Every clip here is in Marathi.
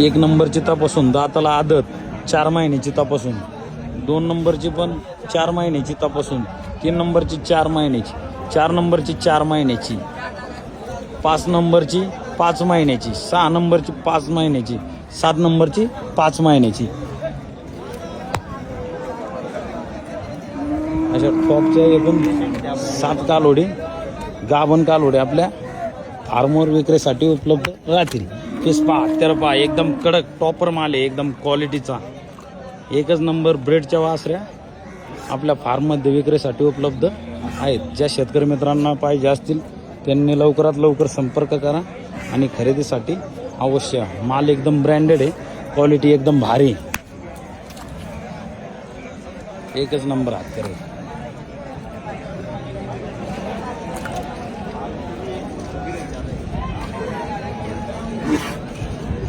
1 नंबरची तपासून दाताला आदत 4 महिन्याची तपासून, 2 नंबरची पण 4 महिन्याची तपासून, 3 नंबरची 4 महिन्याची, 4 नंबरची 4 महिन्याची, 5 नंबरची 5 महिन्याची, 6 नंबरची 5 महिन्याची, 7 नंबरची 5 महिन्याची. अशा टॉपच्या एकूण 7 कालोडी गाभण कालोडी आपल्या फार्मवर विक्रीसाठी उपलब्ध राहतील. पीस पहा, तर पहा, एकदम कडक टॉपर माल आहे, एकदम क्वालिटीचा. एकच नंबर ब्रेडच्या वासऱ्या आपल्या फार्ममध्ये विक्रीसाठी उपलब्ध आहेत. ज्या शेतकरी मित्रांना पाहिजे असतील त्यांनी लवकरात लवकर संपर्क करा आणि खरेदीसाठी अवश्य. माल एकदम ब्रँडेड आहे, क्वालिटी एकदम भारी, एकच नंबर हात करेल.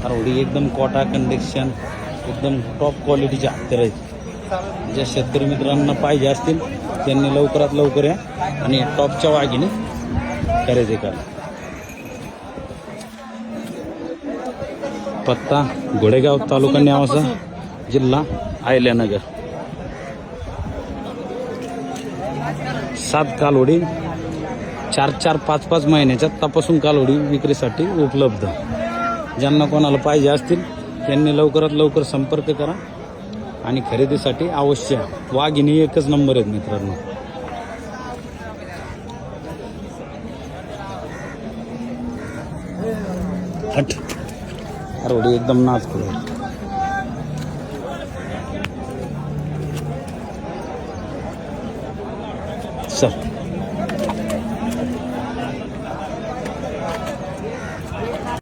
अरवडी एकदम कोटा कंडिक्शन, एकदम टॉप क्वालिटीचे हत्यार आहेत. ज्या शेतकरी मित्रांना पाहिजे असतील त्यांनी लवकरात लवकर या आणि टॉपच्या वाघिणी खरेदी करा. पत्ता घोडेगाव, तालुका नेवासा, जिल्हा अहिल्यानगर. 7 कालोडी 4-4, 5-5 महिन्याच्या तपासून कालोडी विक्रीसाठी उपलब्ध. ज्यांना कोणाला पाहिजे असतील त्यांनी लवकरात लवकर संपर्क करा आणि खरेदीसाठी अवश्य. वाघिणी एकच नंबर आहेत मित्रांनो. हट अरवडी एकदम नाच करू सर.